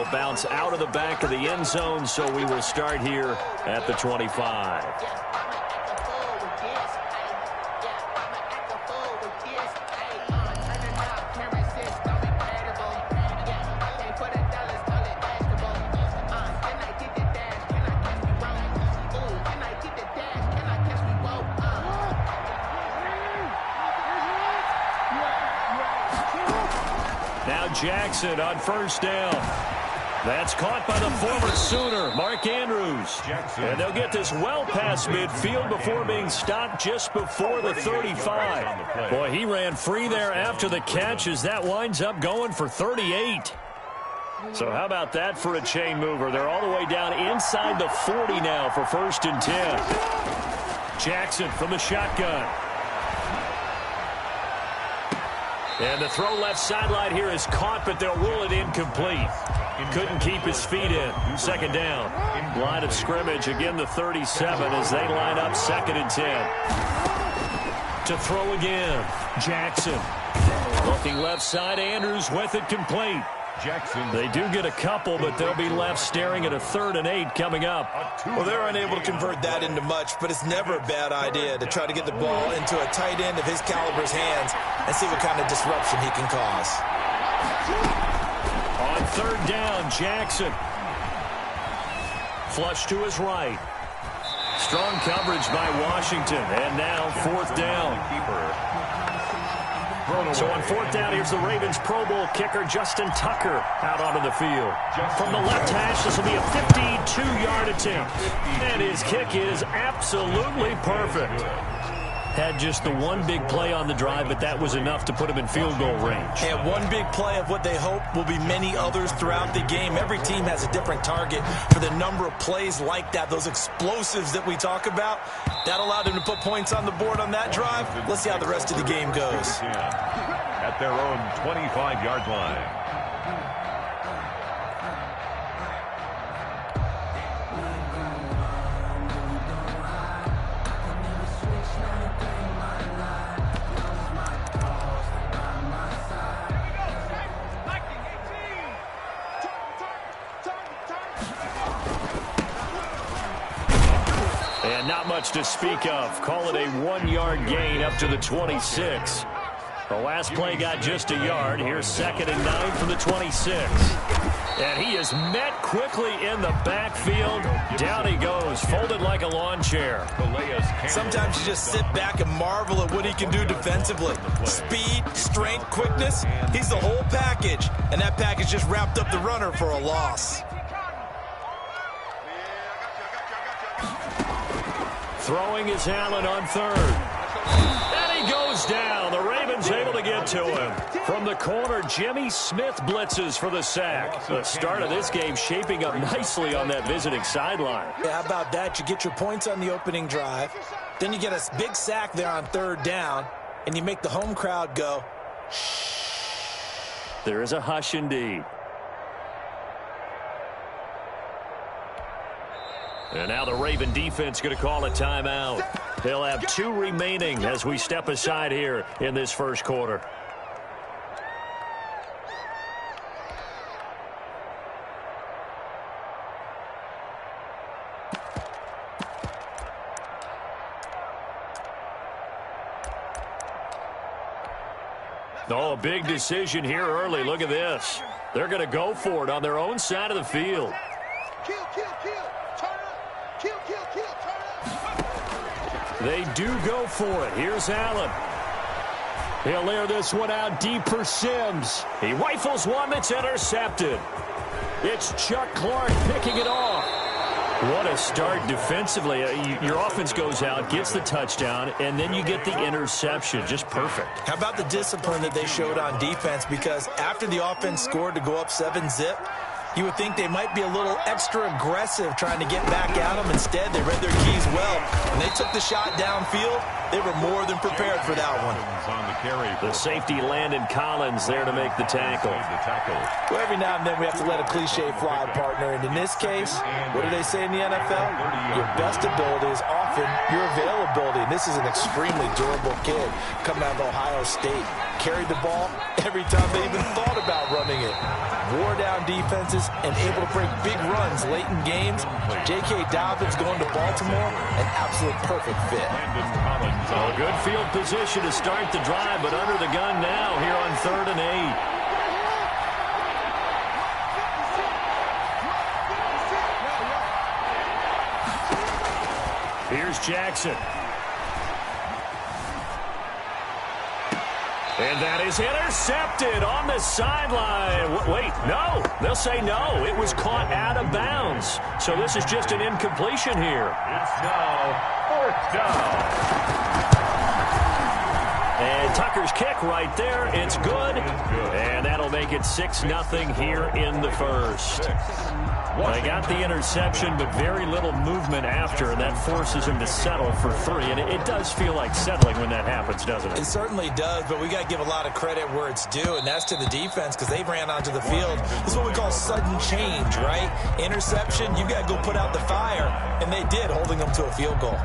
will bounce out of the back of the end zone, so we will start here at the 25. Jackson on first down. That's caught by the former Sooner, Mark Andrews. And they'll get this well past midfield before being stopped just before the 35. Boy, he ran free there after the catch as that winds up going for 38. So how about that for a chain mover? They're all the way down inside the 40 now for 1st and 10. Jackson from the shotgun. And the throw left sideline here is caught, but they'll rule it incomplete. Couldn't keep his feet in. 2nd down. Line of scrimmage, again the 37 as they line up 2nd and 10. To throw again. Jackson. Looking left side, Andrews with it complete. Jackson. They do get a couple, but they'll be left staring at a 3rd and 8 coming up. Well, they're unable to convert that into much, but it's never a bad idea to try to get the ball into a tight end of his caliber's hands and see what kind of disruption he can cause. On 3rd down, Jackson. Flush to his right. Strong coverage by Washington, and now 4th down. So on 4th down, here's the Ravens Pro Bowl kicker, Justin Tucker, out onto the field. From the left hash, this will be a 52-yard attempt. And his kick is absolutely perfect. Had just the one big play on the drive, but that was enough to put him in field goal range. And one big play of what they hope will be many others throughout the game. Every team has a different target for the number of plays like that, those explosives that we talk about. That allowed them to put points on the board on that drive. Let's see how the rest of the game goes. At their own 25-yard line. And not much to speak of. Call it a 1-yard gain up to the 26. The last play got just a yard. Here's 2nd and 9 from the 26. And he is met quickly in the backfield. Down he goes, folded like a lawn chair. Sometimes you just sit back and marvel at what he can do defensively. Speed, strength, quickness, he's the whole package. And that package just wrapped up the runner for a loss. Throwing is Allen on 3rd. And he goes down. The Ravens able to get to him. From the corner, Jimmy Smith blitzes for the sack. The start of this game shaping up nicely on that visiting sideline. Yeah, how about that? You get your points on the opening drive. Then you get a big sack there on 3rd down. And you make the home crowd go, shh. There is a hush indeed. And now the Raven defense going to call a timeout. They'll have 2 remaining as we step aside here in this first quarter. Oh, big decision here early. Look at this. They're going to go for it on their own side of the field. They do go for it. Here's Allen. He'll air this one out deep for Sims. He rifles one that's intercepted. It's Chuck Clark picking it off. What a start defensively. Your offense goes out, gets the touchdown, and then you get the interception. Just perfect. How about the discipline that they showed on defense? Because after the offense scored to go up 7-zip, you would think they might be a little extra aggressive trying to get back at them. Instead, they read their keys well. When they took the shot downfield, they were more than prepared for that one. The safety Landon Collins there to make the tackle. Well, every now and then we have to let a cliche fly, partner. And in this case, what do they say in the NFL? Your best ability is often your availability. And this is an extremely durable kid coming out of Ohio State. Carried the ball every time they even thought about running it. wore down defenses, and able to break big runs late in games. J.K. Dobbins going to Baltimore, an absolute perfect fit. A good field position to start the drive, but under the gun now here on 3rd and 8. Here's Jackson. And that is intercepted on the sideline. Wait, no. They'll say no. It was caught out of bounds. So this is just an incompletion here. It's now 4th down. And Tucker's kick right there. It's good. And that'll make it 6-0 here in the first. They got the interception, but very little movement after, and that forces him to settle for 3. And it does feel like settling when that happens, doesn't it? It certainly does, but we got to give a lot of credit where it's due, and that's to the defense because they ran onto the field. This is what we call sudden change, right? Interception, you got to go put out the fire, and they did, holding them to a field goal.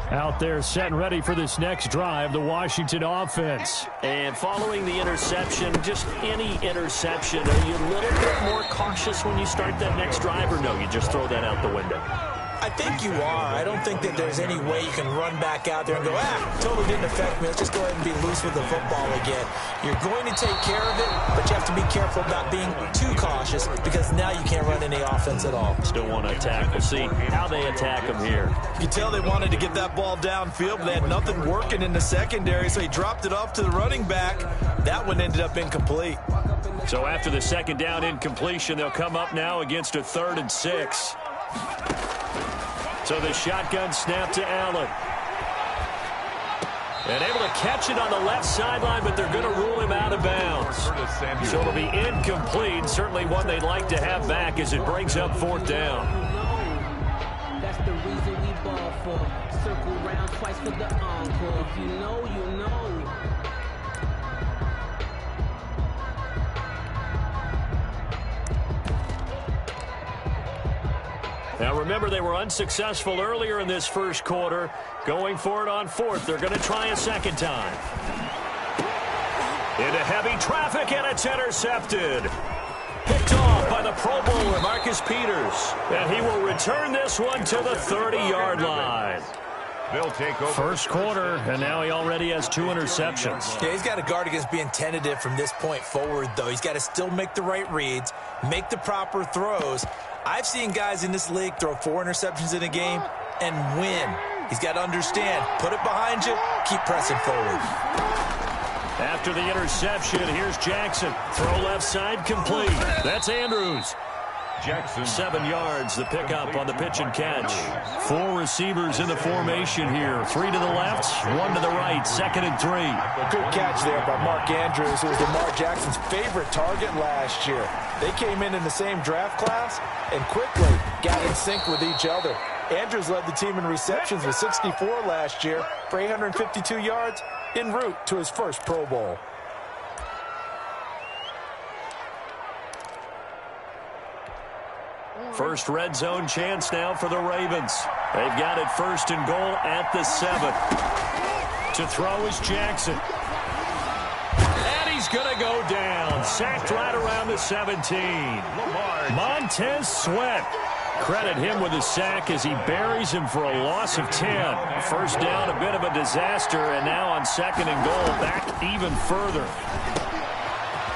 Out there set and ready for this next drive, the Washington offense. And following the interception, just any interception, are you a little bit more cautious when you start that next drive, or no, you just throw that out the window? I think you are. I don't think that there's any way you can run back out there and go, totally didn't affect me. Let's just go ahead and be loose with the football again. You're going to take care of it, but you have to be careful about being too cautious because now you can't run any offense at all. Still want to attack. We'll see how they attack him here. You can tell they wanted to get that ball downfield, but they had nothing working in the secondary, so he dropped it off to the running back. That one ended up incomplete. So after the second down incompletion, they'll come up now against a 3rd and 6. So the shotgun snap to Allen. And able to catch it on the left sideline, but they're going to rule him out of bounds. So it'll be incomplete. Certainly one they'd like to have back as it brings up 4th down. That's the reason we ball for. Circle round twice for the encore. If you know, you know. Now, remember, they were unsuccessful earlier in this first quarter. Going for it on 4th. They're going to try a second time. Into heavy traffic, and it's intercepted. Picked off by the Pro Bowler, Marcus Peters. And he will return this one to the 30-yard line. They'll take over. First quarter, and now he already has 2 interceptions. Yeah, he's got to guard against being tentative from this point forward, though. He's got to still make the right reads, make the proper throws. I've seen guys in this league throw 4 interceptions in a game and win. He's got to understand, put it behind you, keep pressing forward. After the interception, here's Jackson. Throw left side, complete. That's Andrews. Jackson. 7 yards, the pickup on the pitch and catch. 4 receivers in the formation here. 3 to the left, 1 to the right. 2nd and 3. Good catch there by Mark Andrews, who was Lamar Jackson's favorite target last year. They came in the same draft class and quickly got in sync with each other. Andrews led the team in receptions with 64 last year for 852 yards en route to his first Pro Bowl. First red zone chance now for the Ravens. They've got it 1st and goal at the 7. To throw is Jackson. And he's going to go down. Sacked right around the 17. Montez Sweat. Credit him with a sack as he buries him for a loss of 10. First down, a bit of a disaster, and now on 2nd and goal, back even further.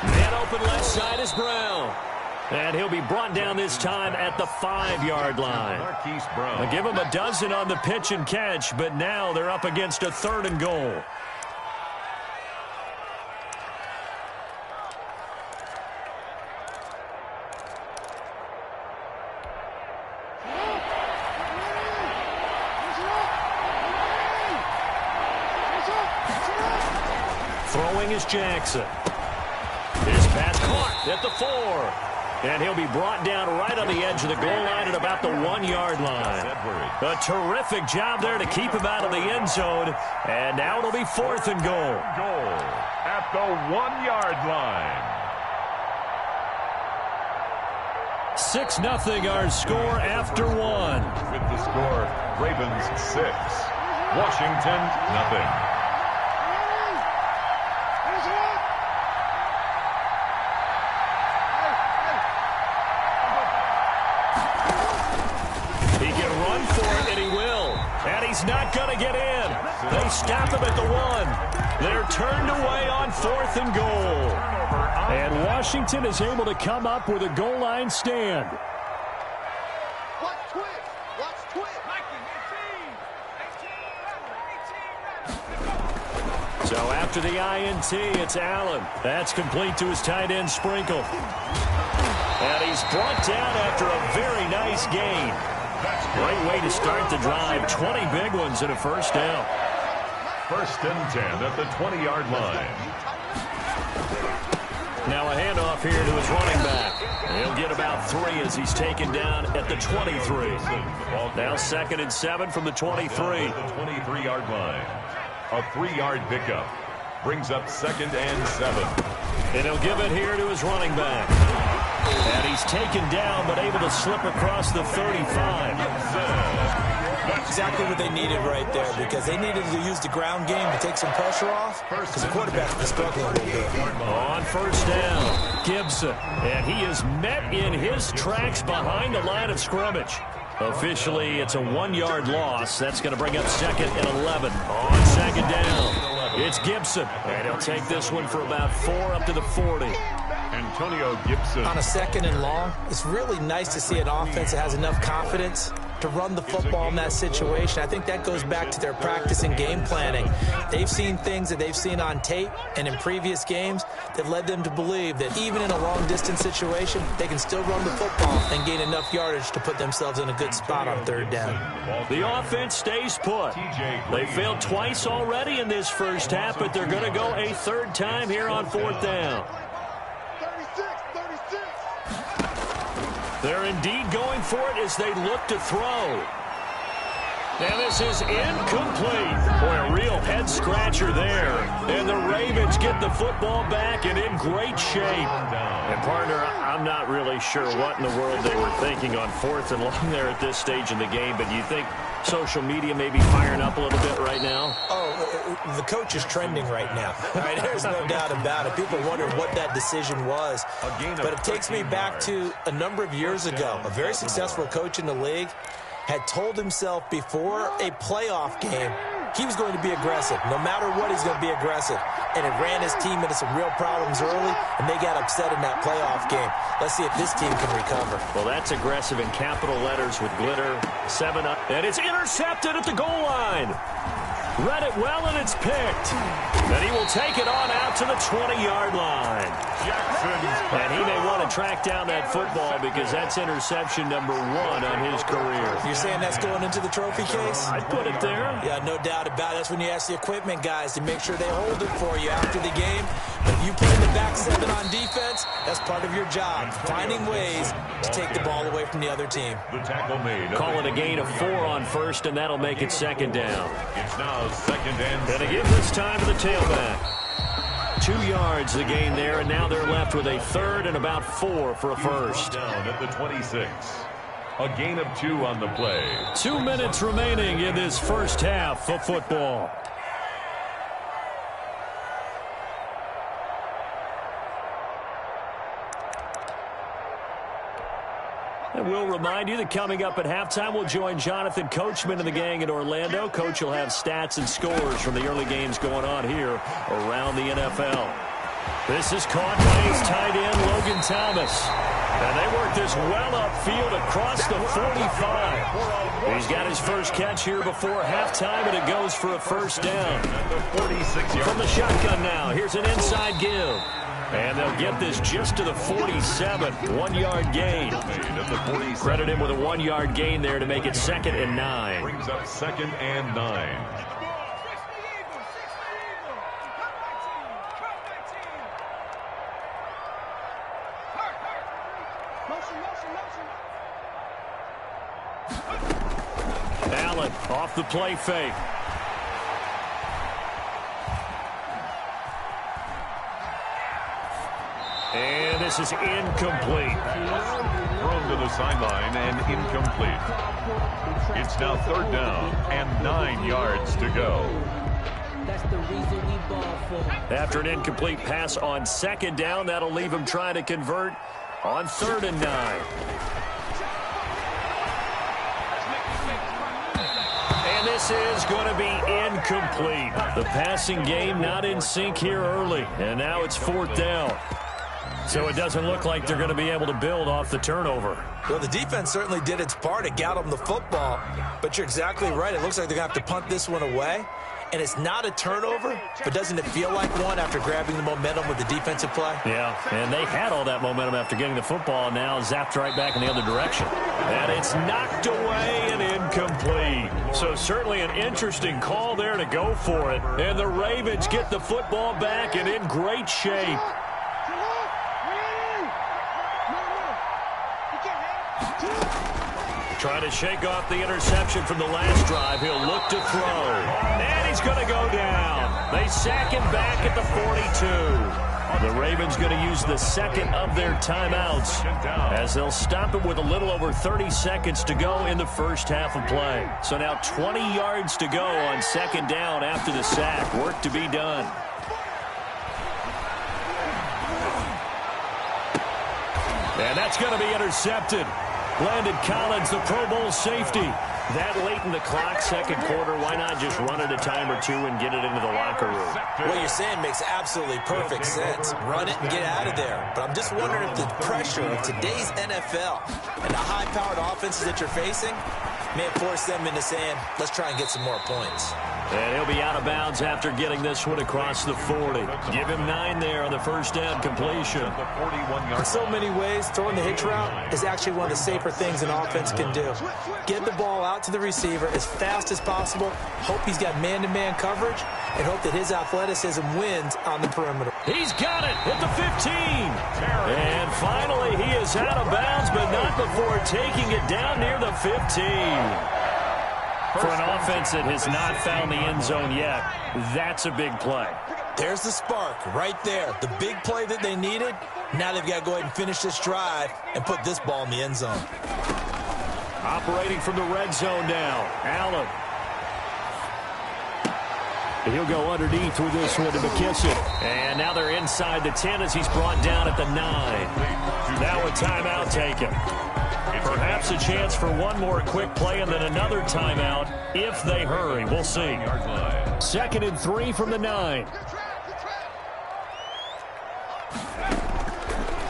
Man open left side is Brown. And he'll be brought down this time at the 5-yard line. They'll give him a dozen on the pitch and catch, but now they're up against a 3rd and goal. Throwing is Jackson. His pass caught at the 4. And he'll be brought down right on the edge of the goal line at about the 1-yard line. A terrific job there to keep him out of the end zone. And now it'll be 4th and goal. Goal at the 1-yard line. 6-0 our score after one. With the score, Ravens 6, Washington 0. He can run for it, and he will. And he's not going to get in. They stop him at the 1. They're turned away on 4th and goal. And Washington is able to come up with a goal line stand. So after the INT, it's Allen. That's complete to his tight end Sprinkle. And he's brought down after a very nice gain. Great way to start the drive. 20 big ones and a first down. 1st and 10 at the 20-yard line. Now a handoff here to his running back. He'll get about 3 as he's taken down at the 23. Now 2nd and 7 from the 23. The 23-yard line. A 3-yard pickup. Brings up 2nd and 7. And he'll give it here to his running back. And he's taken down but able to slip across the 35. Exactly what they needed right there, because they needed to use the ground game to take some pressure off, because the quarterback was struggling a little bit. On first down, Gibson. And he is met in his tracks behind the line of scrimmage. Officially, it's a 1-yard loss. That's going to bring up 2nd and 11. On 2nd down, it's Gibson. And he'll take this one for about 4 up to the 40. Antonio Gibson. On a 2nd and long, it's really nice to see an offense that has enough confidence to run the football in that situation. I think that goes back to their practice and game planning. They've seen things that they've seen on tape and in previous games that led them to believe that even in a long-distance situation, they can still run the football and gain enough yardage to put themselves in a good spot on 3rd down. The offense stays put. They failed twice already in this first half, but they're going to go a 3rd time here on 4th down. They're indeed going for it as they look to throw. And this is incomplete. Boy, a real head-scratcher there. And the Ravens get the football back and in great shape. And, partner, I'm not really sure what in the world they were thinking on 4th and long there at this stage in the game, but do you think social media may be firing up a little bit right now? Oh, the coach is trending right now. Right? There's no doubt about it. People wonder what that decision was. But it takes me back to a number of years ago. A very successful coach in the league had told himself before a playoff game he was going to be aggressive. No matter what, he's going to be aggressive. And it ran his team into some real problems early, and they got upset in that playoff game. Let's see if this team can recover. Well, that's aggressive in capital letters with glitter. 7 up. And it's intercepted at the goal line. Read it well, and it's picked. And he will take it on out to the 20-yard line. And he may want to track down that football because that's interception number 1 on his career. You're saying that's going into the trophy case? I'd put it there. Yeah, no doubt about it. That's when you ask the equipment guys to make sure they hold it for you after the game. But if you play the back 7 on defense, that's part of your job, finding ways to take the ball away from the other team. The tackle made. Call it a gain of 4 on 1st, and that'll make it 2nd down. It's now 2nd and 7. And to give this time to the tailback. 2 yards the gain there, and now they're left with a 3rd and about 4 for a first. Down at the 26. A gain of 2 on the play. 2 minutes remaining in this first half of football. And we'll remind you that coming up at halftime, we'll join Jonathan Coachman and the gang in Orlando. Coach will have stats and scores from the early games going on here around the NFL. This is caught by his tight end, Logan Thomas. And they work this well upfield across the 45. He's got his first catch here before halftime, and it goes for a first down. From the shotgun now, here's an inside give. And they'll get this just to the 47, 1-yard gain. Credit him with a 1-yard gain there to make it 2nd and 9. Brings up 2nd and 9. Allen off the play fake. And this is incomplete. Thrown to the sideline and incomplete. It's now 3rd down and 9 yards to go. That's the reason we ball for. After an incomplete pass on 2nd down, that'll leave him trying to convert on 3rd and 9. And this is going to be incomplete. The passing game not in sync here early, and now it's 4th down. So it doesn't look like they're going to be able to build off the turnover. Well, the defense certainly did its part. It got them the football, but you're exactly right. It looks like they're going to have to punt this one away. And it's not a turnover, but doesn't it feel like one after grabbing the momentum with the defensive play? Yeah, and they had all that momentum after getting the football, and now zapped right back in the other direction. And it's knocked away and incomplete. So certainly an interesting call there to go for it. And the Ravens get the football back and in great shape. Trying to shake off the interception from the last drive. He'll look to throw. And he's going to go down. They sack him back at the 42. The Ravens going to use the second of their timeouts as they'll stop it with a little over 30 seconds to go in the first half of play. So now 20 yards to go on 2nd down after the sack. Work to be done. And that's going to be intercepted. Landon Collins, the Pro Bowl safety. That late in the clock, 2nd quarter, why not just run it a time or two and get it into the locker room? What you're saying makes absolutely perfect sense. Run it and get out of there. But I'm just wondering if the pressure of today's NFL and the high-powered offenses that you're facing may have forced them into saying, let's try and get some more points. And he'll be out of bounds after getting this one across the 40. Give him 9 there on the first down completion. In so many ways, throwing the hitch route is actually one of the safer things an offense can do. Get the ball out to the receiver as fast as possible, hope he's got man-to-man coverage, and hope that his athleticism wins on the perimeter. He's got it at the 15. And finally, he is out of bounds, but not before taking it down near the 15. For an offense that has not found the end zone yet, that's a big play. There's the spark right there. The big play that they needed. Now they've got to go ahead and finish this drive and put this ball in the end zone. Operating from the red zone now, Allen. He'll go underneath with this one to McKissick. And now they're inside the 10 as he's brought down at the 9. Now a timeout taken. Perhaps a chance for one more quick play and then another timeout if they hurry. We'll see. 2nd and 3 from the 9.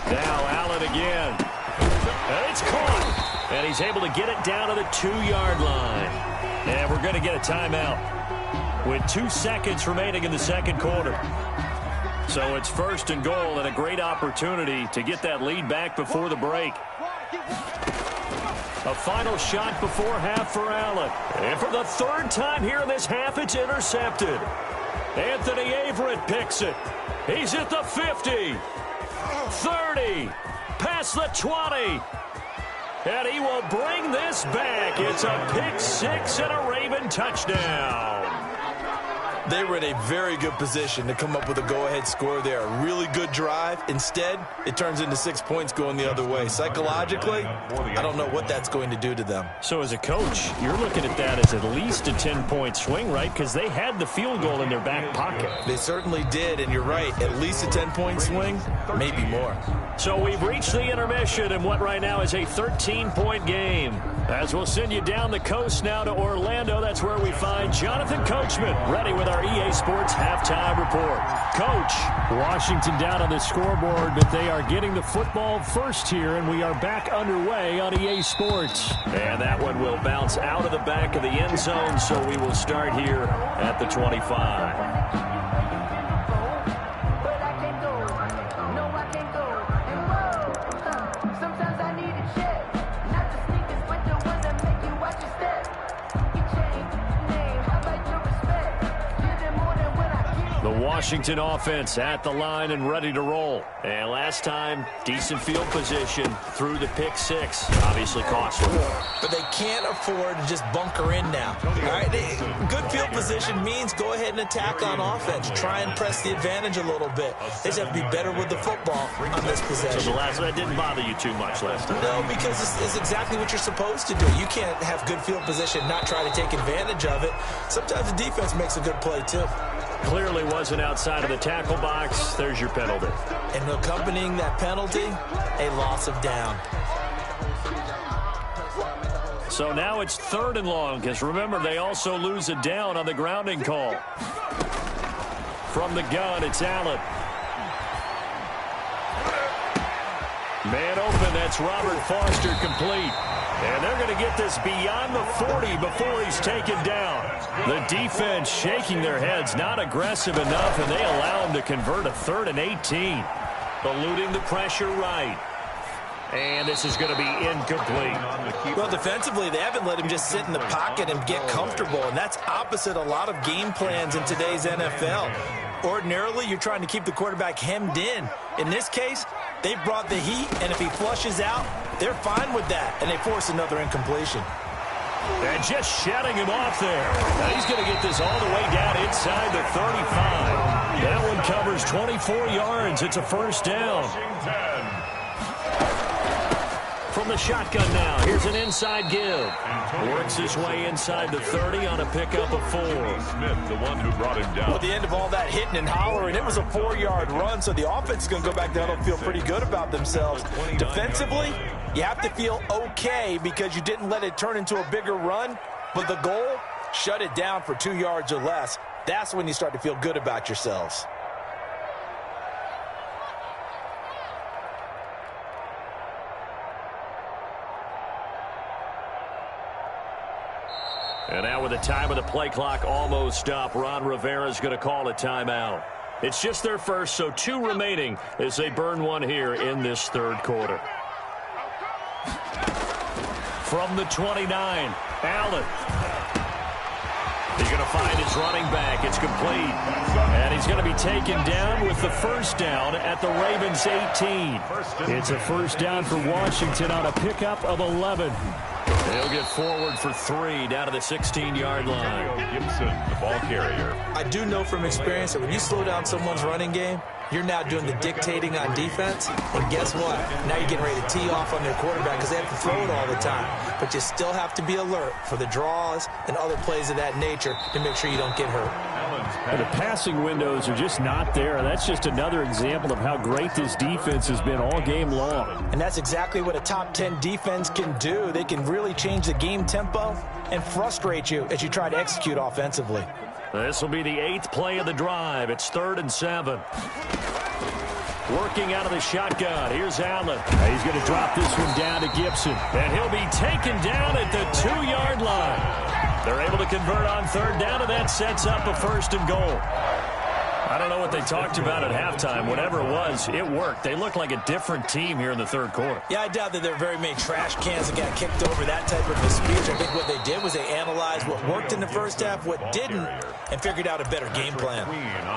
Now Allen again. And it's caught. And he's able to get it down to the 2-yard line. And we're going to get a timeout with 2 seconds remaining in the 2nd quarter. So it's 1st and goal and a great opportunity to get that lead back before the break. A final shot before half for Allen. And for the 3rd time here in this half, it's intercepted. Anthony Averett picks it. He's at the 50, 30, past the 20. And he will bring this back. It's a pick 6 and a Raven touchdown. They were in a very good position to come up with a go-ahead score there. A really good drive. Instead, it turns into 6 points going the other way. Psychologically, I don't know what that's going to do to them. So as a coach, you're looking at that as at least a 10-point swing, right? Because they had the field goal in their back pocket. They certainly did, and you're right. At least a 10-point swing, maybe more. So we've reached the intermission in what right now is a 13-point game. As we'll send you down the coast now to Orlando, that's where we find Jonathan Coachman, ready with our EA Sports halftime report. Coach, Washington down on the scoreboard, but they are getting the football first here, and we are back underway on EA Sports. And that one will bounce out of the back of the end zone, so we will start here at the 25. Washington offense at the line and ready to roll. And last time, decent field position through the pick six. Obviously costly. But they can't afford to just bunker in now. All right, good field position means go ahead and attack on offense. Try and press the advantage a little bit. They just have to be better with the football on this possession. So the last one didn't bother you too much last time? No, because it's exactly what you're supposed to do. You can't have good field position, not try to take advantage of it. Sometimes the defense makes a good play, too. Clearly wasn't outside of the tackle box. There's your penalty. And accompanying that penalty, a loss of down. So now it's 3rd and long, because remember, they also lose a down on the grounding call. From the gun, it's Allen. Man open, that's Robert Foster complete. And they're going to get this beyond the 40 before he's taken down. The defense shaking their heads, not aggressive enough, and they allow him to convert a 3rd and 18. Eluding the pressure right. And this is going to be incomplete. Well, defensively, they haven't let him just sit in the pocket and get comfortable, and that's opposite a lot of game plans in today's NFL. Ordinarily, you're trying to keep the quarterback hemmed in. In this case, they brought the heat, and if he flushes out, they're fine with that, and they force another incompletion. And just shutting him off there. Now he's going to get this all the way down inside the 35. That one covers 24 yards. It's a 1st down. From the shotgun now, here's an inside give. Works his way inside the 30 on a pickup of 4. Smith, the one who brought him down. Well, at the end of all that hitting and hollering, it was a 4-yard run, so the offense is going to go back down and feel pretty good about themselves. Defensively, you have to feel okay because you didn't let it turn into a bigger run, but the goal, shut it down for 2 yards or less. That's when you start to feel good about yourselves. And now with the time of the play clock almost up, Ron Rivera's going to call a timeout. It's just their first, so 2 remaining as they burn one here in this 3rd quarter. From the 29, Allen. He's going to find his running back. It's complete. And he's going to be taken down with the 1st down at the Ravens' 18. It's a 1st down for Washington on a pickup of 11. They'll get forward for 3 down to the 16-yard line. Gibson, the ball carrier. I do know from experience that when you slow down someone's running game, you're now doing the dictating on defense. And guess what? Now you're getting ready to tee off on their quarterback because they have to throw it all the time. But you still have to be alert for the draws and other plays of that nature to make sure you don't get hurt. And the passing windows are just not there. That's just another example of how great this defense has been all game long. And that's exactly what a top 10 defense can do. They can really change the game tempo and frustrate you as you try to execute offensively. This will be the 8th play of the drive. It's 3rd and 7. Working out of the shotgun. Here's Allen. He's going to drop this one down to Gibson. And he'll be taken down at the 2-yard line. They're able to convert on 3rd down, and that sets up a 1st and goal. I don't know what they talked about at halftime. Whatever it was, it worked. They look like a different team here in the 3rd quarter. Yeah, I doubt that there are very many trash cans that got kicked over, that type of a speech. I think what they did was they analyzed what worked in the 1st half, what didn't, and figured out a better game plan.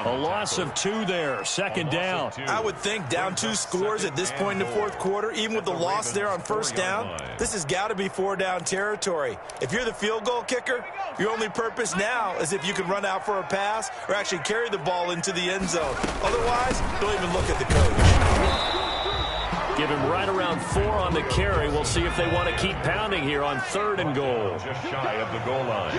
A loss of 2 there, 2nd down. I would think down 2 scores at this point in the 4th quarter, even with the loss there on 1st down, this has got to be 4-down territory. If you're the field goal kicker, your only purpose now is if you can run out for a pass or actually carry the ball into the end zone. Otherwise, don't even look at the coach. Give him right around 4 on the carry. We'll see if they want to keep pounding here on 3rd and goal. Just shy of the goal line.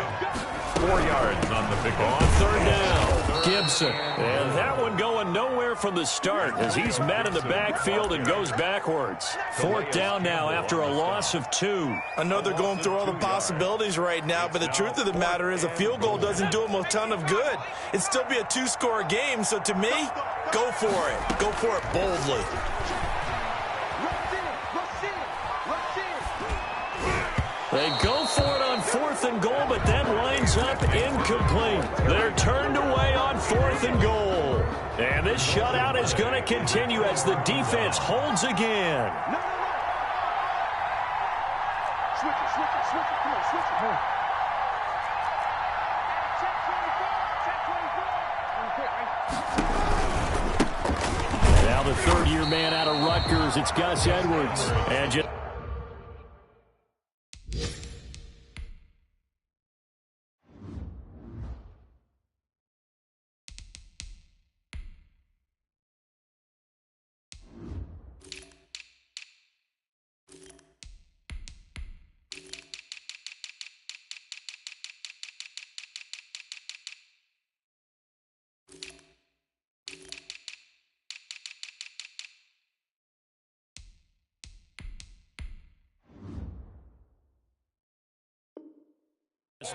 4 yards on the pick on 3rd down. Gibson. And that one going nowhere from the start as he's met in the backfield and goes backwards. 4th down now after a loss of 2. I know they're going through all the possibilities right now, but the truth of the matter is a field goal doesn't do them a ton of good. It'd still be a 2-score game, so to me, go for it. Go for it boldly. They go for it on 4th and goal, but that winds up incomplete. They're turned away on 4th and goal. And this shutout is going to continue as the defense holds again. the third-year man out of Rutgers, it's Gus Edwards. And just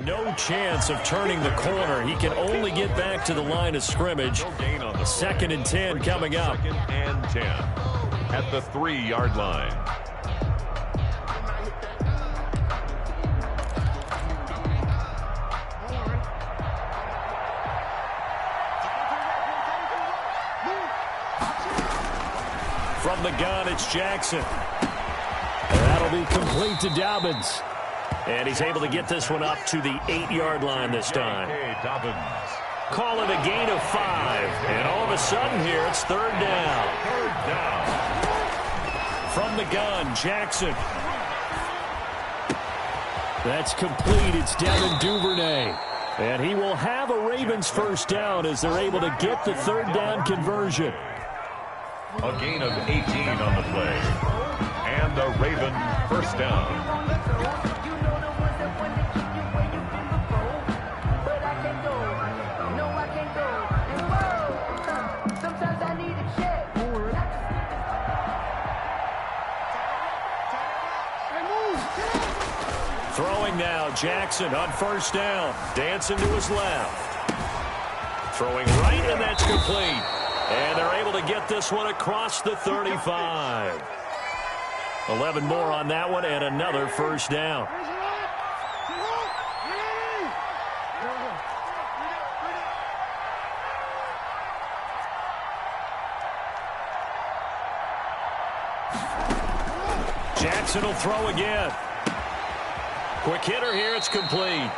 no chance of turning the corner. He can only get back to the line of scrimmage. Second and 10 coming up. Second and 10 at the 3-yard line. From the gun, it's Jackson. That'll be complete to Dobbins. And he's able to get this one up to the 8-yard line this time. Call it a gain of 5. And all of a sudden here, it's third down. From the gun, Jackson. That's complete. It's Devin Duvernay. And he will have a Ravens first down as they're able to get the third down conversion. A gain of 18 on the play. And a Raven first down. Throwing now, Jackson on first down. Dancing to his left. Throwing right, and that's complete. And they're able to get this one across the 35. 11 more on that one, and another first down. Jackson will throw again. Quick hitter here, it's complete.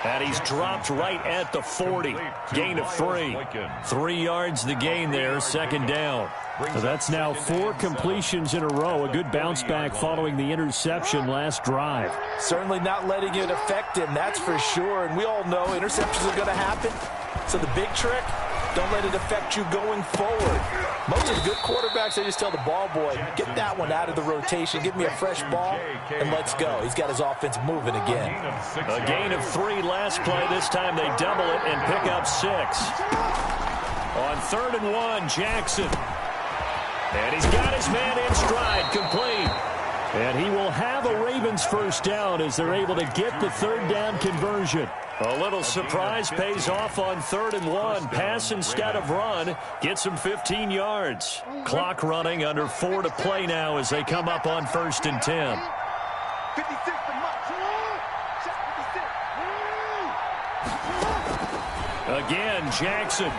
And he's dropped right at the 40. Gain of 3. 3 yards the gain there, second down. So that's now 4 completions in a row. A good bounce back following the interception last drive. Certainly not letting it affect him, that's for sure. And we all know interceptions are going to happen. So the big trick, don't let it affect you going forward. Most of the good quarterbacks, they just tell the ball boy, get that one out of the rotation, give me a fresh ball, and let's go. He's got his offense moving again. A gain of 3 last play. This time they double it and pick up 6. On 3rd and 1, Jackson. And he's got his man in stride, complete. And he will have a Ravens first down as they're able to get the third down conversion. A little surprise pays off on 3rd and 1. Pass instead of run. Gets him 15 yards. Clock running, under 4 to play now as they come up on 1st and 10. Again, Jackson.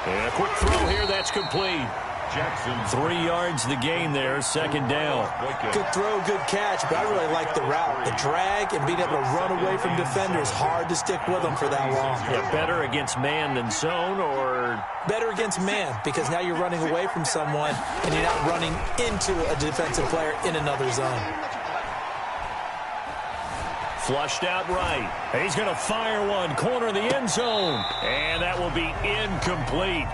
And a quick throw here, that's complete. Jackson. 3 yards the gain there, second down. Good throw, good catch, but I really like the route. The drag and being able to run away from defenders, hard to stick with them for that long. Yeah, better against man than zone, or? Better against man, because now you're running away from someone and you're not running into a defensive player in another zone. Flushed out right. He's going to fire one, corner of the end zone. And that will be incomplete.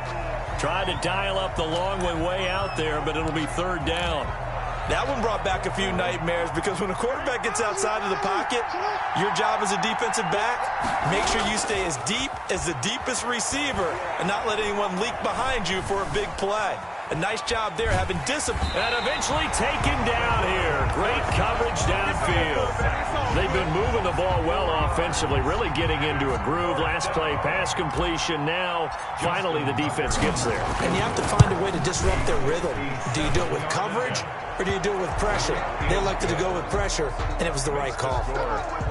Tried to dial up the long way out there, but it'll be third down. That one brought back a few nightmares because when a quarterback gets outside of the pocket, your job as a defensive back, make sure you stay as deep as the deepest receiver and not let anyone leak behind you for a big play. A nice job there, having discipline. And eventually taken down here. Great coverage downfield. They've been moving the ball well offensively, really getting into a groove. Last play, pass completion. Now, finally, the defense gets there. And you have to find a way to disrupt their rhythm. Do you do it with coverage, or do you do it with pressure? They elected to go with pressure, and it was the right call.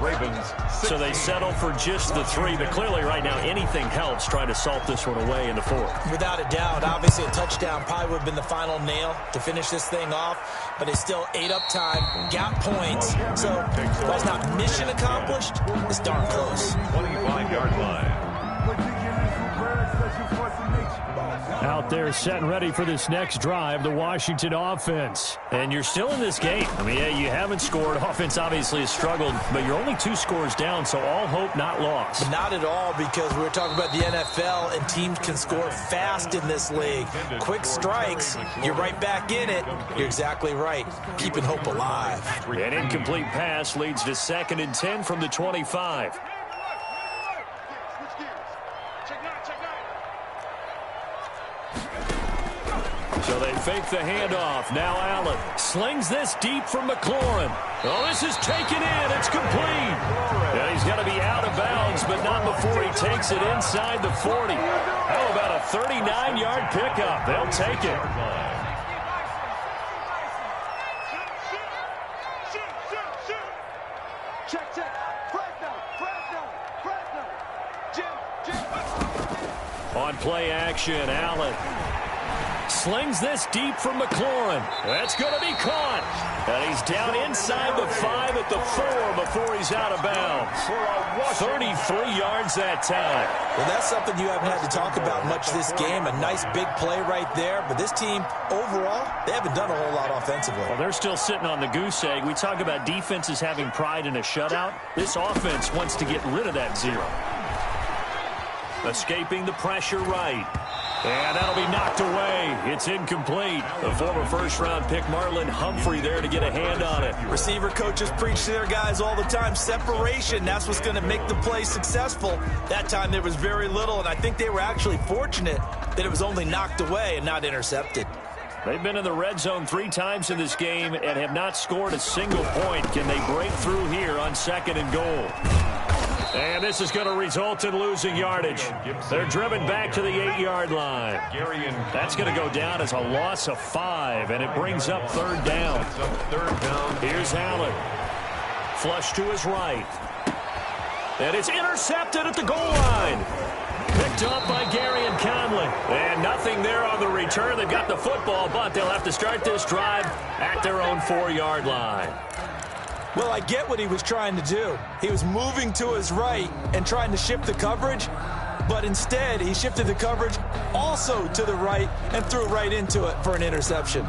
Ravens. So they settle for just the 3, but clearly right now anything helps trying to salt this one away in the 4th. Without a doubt, obviously a touchdown probably would have been the final nail to finish this thing off, but it's still ate up time, got points, so while it's not mission accomplished, it's darn close. 25-yard line. Out out there setting ready for this next drive, the Washington offense. And you're still in this game. I mean, yeah, you haven't scored. Offense obviously has struggled, but you're only 2 scores down, so all hope not lost. Not at all, because we're talking about the NFL, and teams can score fast in this league. Quick strikes, you're right back in it. You're exactly right. Keeping hope alive. An incomplete pass leads to 2nd and 10 from the 25. So they fake the handoff. Now Allen slings this deep from McLaurin. Oh, this is taken in. It's complete. And he's got to be out of bounds, but not before he takes it inside the 40. How about a 39-yard pickup? They'll take it. On play action, Allen slings this deep from McLaurin. That's going to be caught. And he's down inside the 5 at the 4 before he's out of bounds. 33 yards that time. Well, that's something you haven't had to talk about much this game. A nice big play right there. But this team, overall, they haven't done a whole lot offensively. Well, they're still sitting on the goose egg. We talk about defenses having pride in a shutout. This offense wants to get rid of that 0. Escaping the pressure right. And that'll be knocked away. It's incomplete. The former first-round pick Marlon Humphrey there to get a hand on it. Receiver coaches preach to their guys all the time. Separation, that's what's going to make the play successful. That time there was very little, and I think they were actually fortunate that it was only knocked away and not intercepted. They've been in the red zone 3 times in this game and have not scored a single point. Can they break through here on 2nd and goal? And this is going to result in losing yardage. They're driven back to the 8-yard line. That's going to go down as a loss of 5, and it brings up 3rd down. Here's Allen. Flush to his right. And it's intercepted at the goal line. Picked up by Gary and Conley. And nothing there on the return. They've got the football, but they'll have to start this drive at their own 4-yard line. Well, I get what he was trying to do. He was moving to his right and trying to shift the coverage, but instead he shifted the coverage also to the right and threw right into it for an interception.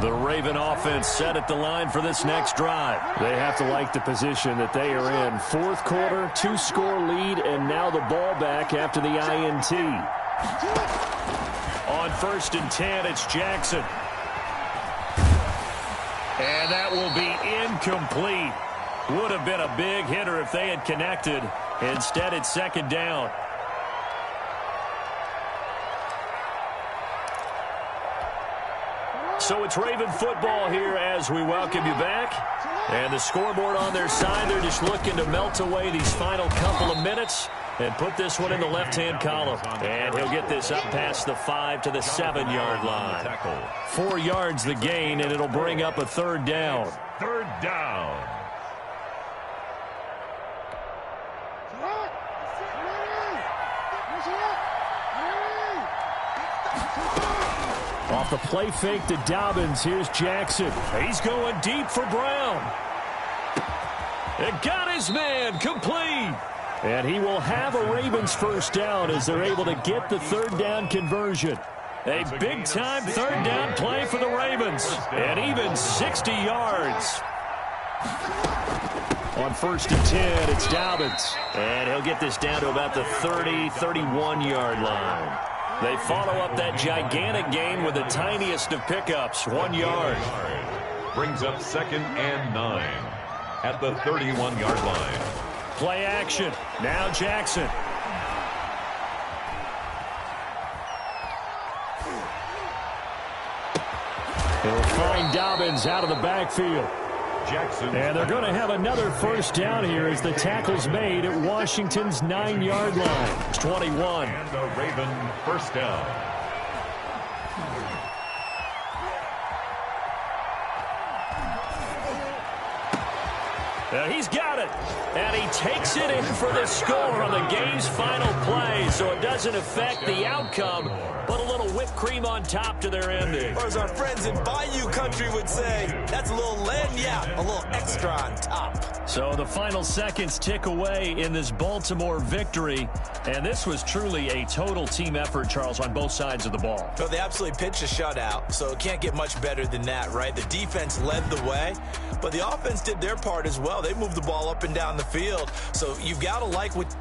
The Raven offense set at the line for this next drive. They have to like the position that they are in. 4th quarter, 2-score lead, and now the ball back after the INT. On 1st and 10, it's Jackson. And that will be incomplete. Would have been a big hitter if they had connected. Instead, it's 2nd down. So it's Raven football here as we welcome you back. And the scoreboard on their side, they're just looking to melt away these final couple of minutes and put this one in the left-hand column. And he'll get this up past the 5 to the 7-yard line. 4 yards the gain, and it'll bring up a 3rd down. 3rd down. Off the play fake to Dobbins, here's Jackson. He's going deep for Brown. It got his man complete. And he will have a Ravens 1st down as they're able to get the 3rd down conversion. A big-time 3rd down play for the Ravens. And even 60 yards. On 1st and 10, it's Dobbins. And he'll get this down to about the 30, 31-yard line. They follow up that gigantic gain with the tiniest of pickups, 1 yard. Brings up 2nd and 9 at the 31-yard line. Play action. Now Jackson. He'll find Dobbins out of the backfield. Jackson. And they're going to have another 1st down here as the tackle's made at Washington's 9-yard line. It's 21. And a Raven 1st down. He's got it, and he takes it in for the score on the game's final play, so it doesn't affect the outcome, but a little whipped cream on top to their ending. Or as our friends in Bayou Country would say, that's a little lagniappe, a little extra on top. So the final seconds tick away in this Baltimore victory, and this was truly a total team effort, Charles, on both sides of the ball. So they absolutely pitched a shutout, so it can't get much better than that, right? The defense led the way, but the offense did their part as well. They moved the ball up and down the field, so you've got to like what